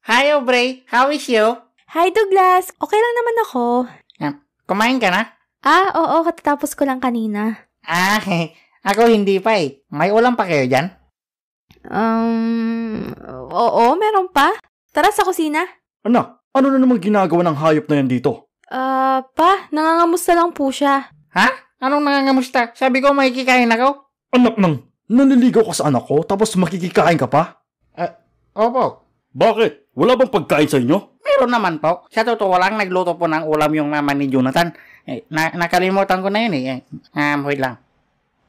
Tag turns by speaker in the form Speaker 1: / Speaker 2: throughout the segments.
Speaker 1: Hi, Aubrey. How is you?
Speaker 2: Hi, Douglas. Okay lang naman ako.
Speaker 1: Kumain ka na?
Speaker 2: Oo, katatapos ko lang kanina.
Speaker 1: Ako hindi pa eh. May ulam pa kayo dyan?
Speaker 2: Oo, meron pa. Tara sa kusina.
Speaker 3: Anak, ano na naman ginagawa ng hayop na yan dito?
Speaker 2: Nangangamusta lang po siya.
Speaker 1: Ha? Anong nangangamusta? Sabi ko makikikain ako?
Speaker 3: Anak nang, naniligaw ka sa anak ko tapos makikikain ka pa?
Speaker 1: Opo.
Speaker 3: Bakit? Wala bang pagkain sa inyo?
Speaker 1: Meron naman po. Sa totoo lang, nagluto po ng ulam yung mama ni Jonathan. Nakalimutan ko na yun eh. Wait lang.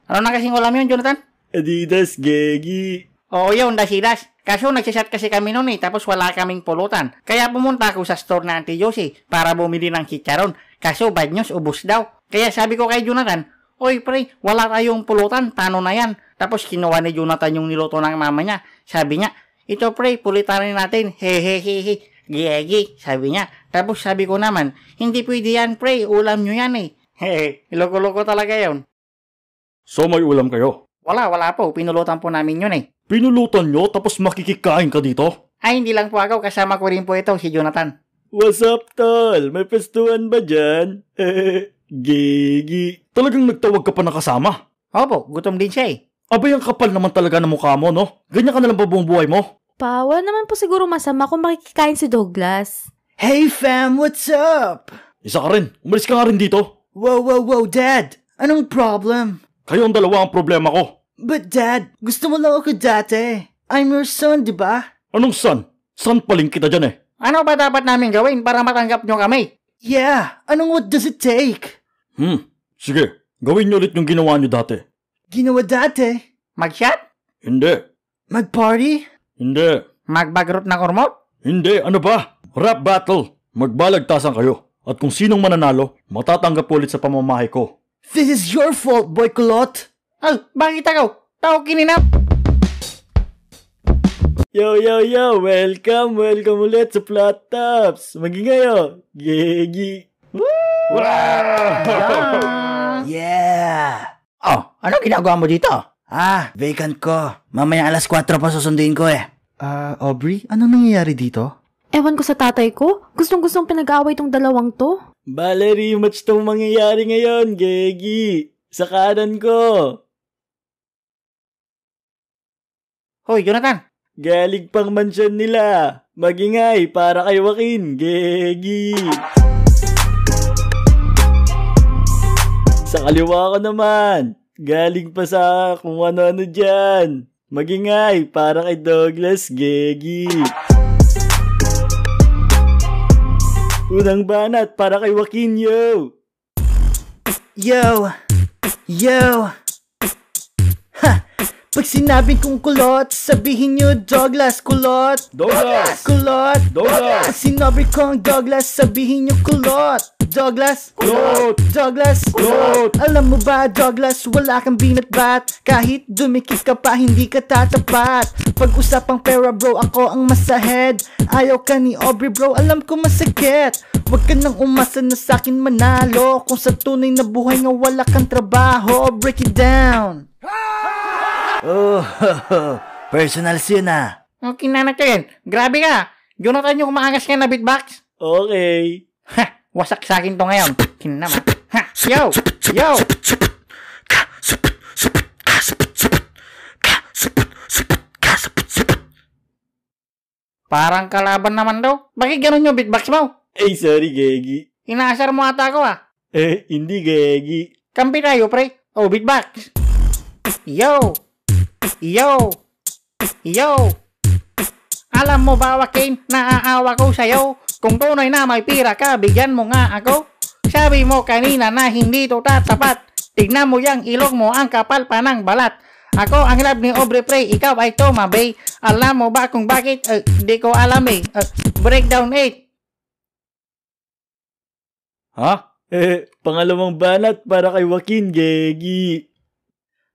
Speaker 1: Ano na kasing ulam yun, Jonathan?
Speaker 3: Adidas, Gegi.
Speaker 1: Oo, yun, dasidas. Kaso nagsisat kasi kami noon eh, tapos wala kaming pulutan. Kaya pumunta ako sa store na Auntie Josie para bumili ng chicharon. Kaso bad news, ubos daw. Kaya sabi ko kay Jonathan, oy pre, wala tayong pulutan, paano na yan? Tapos kinuha ni Jonathan yung niluto ng mama niya. Sabi niya, ito pre, pulitanin natin. Hehehehe. Gigi, sabi niya. Tapos sabi ko naman, hindi pwede yan pre, ulam nyo yan eh. Loko-loko talaga yun.
Speaker 3: So may ulam kayo?
Speaker 1: Wala po. Pinulutan po namin yun eh.
Speaker 3: Pinulutan nyo tapos makikikain ka dito?
Speaker 1: Ay, hindi lang po ako. Kasama ko rin po ito, si Jonathan.
Speaker 3: What's up, tol? May pestuhan ba dyan? Gigi. Talagang nagtawag ka pa na kasama?
Speaker 1: Opo, gutom din siya eh.
Speaker 3: Abay, ang kapal naman talaga ng mukha mo, no? Ganyan ka na lang ba buong buhay mo?
Speaker 2: Wala naman po siguro masama kung makikikain si Douglas.
Speaker 4: Hey fam, what's up?
Speaker 3: Isa ka rin. Umalis ka nga rin dito.
Speaker 4: Whoa, Dad. Anong problem?
Speaker 3: Kayong dalawa ang problema ko.
Speaker 4: But Dad, gusto mo lang ako dati. I'm your son, di ba?
Speaker 3: Anong son? Son paling kita dyan eh.
Speaker 1: Ano ba dapat namin gawin para matanggap nyo kami?
Speaker 4: Yeah, what does it take?
Speaker 3: Sige, gawin nyo ulit yung ginawa nyo dati.
Speaker 4: Ginawa dati?
Speaker 1: Mag-shot?
Speaker 3: Hindi.
Speaker 4: Mag-party?
Speaker 3: Hindi.
Speaker 1: Magbagrot ng ormot?
Speaker 3: Hindi, ano ba? Rap battle. Magbalagtasan kayo. At kung sinong mananalo, matatanggap ulit sa pamamahay ko.
Speaker 4: This is your fault, Boy Kulot.
Speaker 1: Bakit ako? Tao kininap.
Speaker 3: Yo, welcome ulit sa Flat Tops. Magingayo, Gigi. Woo!
Speaker 4: Yeah.
Speaker 1: Ano ginagawa mo dito?
Speaker 4: Vacant ko. Mamaya alas 4 pa susunduin ko eh. Aubrey, anong nangyayari dito?
Speaker 2: Ewan ko sa tatay ko. Gustong-gustong pinag-aaway tong dalawang to.
Speaker 3: Bale, rematch tong mangyayari ngayon, Gigi. Sa kanan ko.
Speaker 1: Hoy, Jonathan.
Speaker 3: Galing pang mansyon nila. Magingay para kay Joaquin, Gigi. Sa kaliwa ko naman. Galing pa sa kung ano-ano dyan. Magingay para kay Douglas, Gigi. Unang banat para kay Joaquin, yo.
Speaker 4: Ha! Pag sinabing kong kulot, sabihin nyo Douglas, kulot.
Speaker 3: Douglas!
Speaker 4: Kulot.
Speaker 3: Douglas!
Speaker 4: Pag sinabi kong Douglas, sabihin nyo kulot. Douglas!
Speaker 3: Kulot!
Speaker 4: Douglas!
Speaker 3: Kulot!
Speaker 4: Alam mo ba, Douglas, wala kang binatbat. Kahit dumikit ka pa, hindi ka tatapat. Pag-usapang pera bro, ako ang masahead. Ayaw ka ni Aubrey bro, alam ko masakit. Huwag ka nang umasa na sa'kin manalo. Kung sa tunay na buhay nga wala kang trabaho, break it down. Personals yun ah.
Speaker 1: Kinanak ka yan. Grabe ka. Jonathan yung kumaangas ka na beatbox.
Speaker 3: Okay.
Speaker 1: Wasak sa akin to ngayon. Kinama. Yo! Parang kalaban naman daw. Bakit ganun yung beatbox mo?
Speaker 3: Sorry, Gigi.
Speaker 1: Inaasar mo ata ako
Speaker 3: Hindi, Gigi.
Speaker 1: Kampi tayo, pre. Beatbox. Yo! Alam mo ba, Joaquin, naaawa ko sa'yo. Kung tunay na may pira ka, bigyan mo nga ako. Sabi mo kanina na hindi to tatapat. Tignan mo yang ilong mo, ang kapal pa ng balat. Ako ang love ni Aubrey Pre, ikaw ay Toma Bay. Alam mo ba kung bakit? Di ko alam eh. Breakdown 8.
Speaker 3: Pangalawang banat para kay Joaquin, Gigi.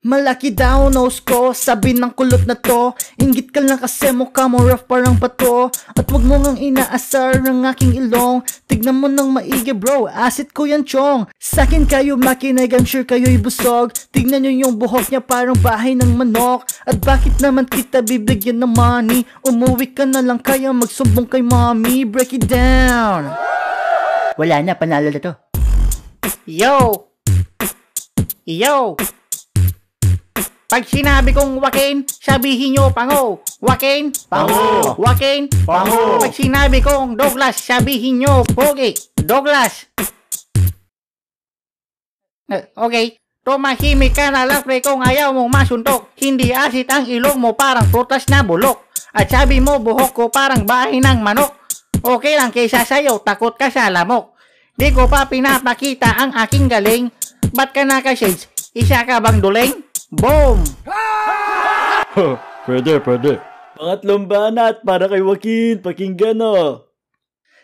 Speaker 4: Malaki daw nose ko, sabi ng kulot na to. Inggit ka lang kasi mukha mo rough parang bato. At wag mo ngang inaasar ang aking ilong. Tignan mo ng maigi bro, acid ko yan chong. Sakin kayo makinig, I'm sure kayo'y busog. Tignan nyo yung buhok niya parang bahay ng manok. At bakit naman kita bibigyan ng money? Umuwi ka na lang kaya magsumbong kay mommy. Break it down. Wala na, panalo na to.
Speaker 1: Yo! Yo! Pag sinabi kong wakin, sabihin nyo pango. Wakin,
Speaker 3: Pango.
Speaker 1: Wakin,
Speaker 3: Pango.
Speaker 1: Pag sinabi kong Douglas, sabihin nyo pogi. Douglas. Okay. Tumahimik ka na lang pre kung ayaw mong masuntok. Hindi asit ang ilong mo parang prutas na bulok. At sabi mo buhok ko parang bahay ng manok. Okay lang kaysa sa'yo, takot ka sa lamok. Di ko pa pinapakita ang aking galing. Ba't ka naka-shades? Isa ka bang duling? Boom!
Speaker 3: Pwede. Pangatlong banat para kay Joaquin. Pakinggan o.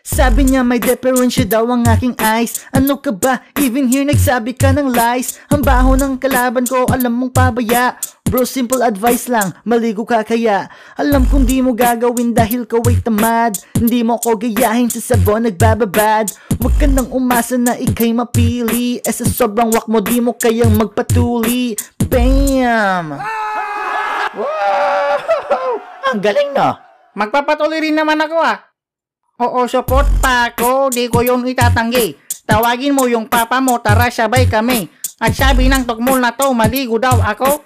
Speaker 4: Sabi niya may differensya daw ang aking eyes. Ano ka ba? Even here nagsabi ka ng lies. Ang baho ng kalaban ko, alam mong pabaya. Bro, simple advice lang, maligo ka kaya. Alam kong di mo gagawin dahil ka ay tamad. Hindi mo ko gayahin sa sabon nagbababad. Huwag ka nang umasa na ikay mapili. Sa sobrang wak mo di mo kayang magpatuli. Bam! Wow! Ang galing no?
Speaker 1: Magpapatuloy rin naman ako Oo, support pa ako, di ko yun itatanggi. Tawagin mo yung papa mo, tara sabay kami. At sabi ng tukmol na to, maligo daw ako.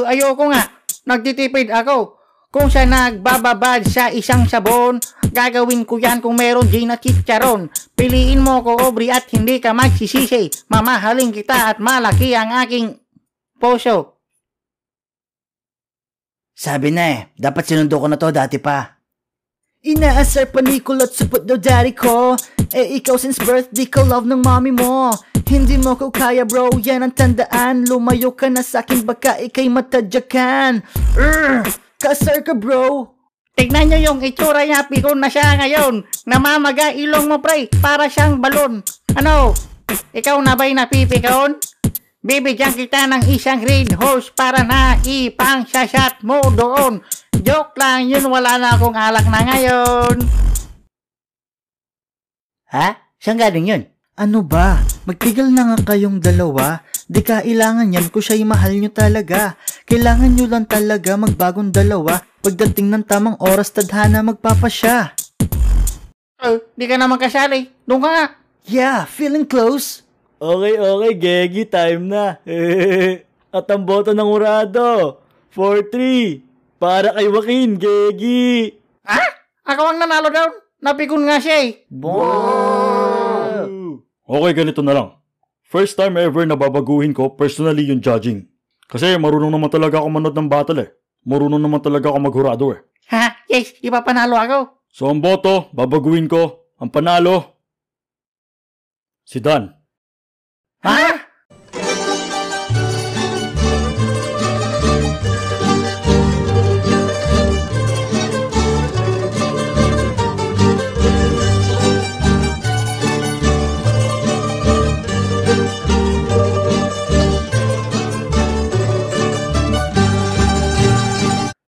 Speaker 1: Ayoko nga, nagtitipid ako. Kung siya nagbababad sa isang sabon, gagawin ko yan kung meron gin at chicharon. Piliin mo ko, Aubrey, at hindi ka magsisisi. Mamahalin kita at malaki ang aking puso.
Speaker 4: Sabi na dapat sinundo ko na to dati pa. Inaasar pa ni kulot supot daw daddy ko. Ikaw since birth di ka love ng mommy mo. Hindi mo ko kaya bro, yan ang tandaan. Lumayo ka na sakin baka ikay matadyakan. Kasar ka bro.
Speaker 1: Tignan nyo yung itsura niya, pikon na siya ngayon. Namamaga ilong mo pre, para siyang balon. Ano, ikaw na ba'y napipikon? Bibigyan kita ng isang green horse para na ipang shot mo doon. Joke lang yun, wala na akong alak na ngayon.
Speaker 4: Ha? Saan galing yun? Ano ba? Magtigil na nga kayong dalawa. Di kailangan yan kung siya'y mahal nyo talaga. Kailangan nyo lang talaga magbagong dalawa. Pagdating ng tamang oras, tadhana magpapasya.
Speaker 1: Di ka naman kasali. Doon ka nga.
Speaker 4: Yeah, feeling close?
Speaker 3: Okay, Gegi, time na. At ang boto ng urado. 4-3. Para kay Joaquin, Gegi.
Speaker 1: Ha? Ako ang nanalo daw. Napikon nga siya
Speaker 3: Okay, ganito na lang. First time ever na babaguhin ko personally yung judging. Kasi marunong naman talaga ako manood ng battle Marunong naman talaga ako maghurado
Speaker 1: Ha? Yes, ipapanalo ako.
Speaker 3: So ang boto, babaguhin ko. Ang panalo, si Dan.
Speaker 1: Ha?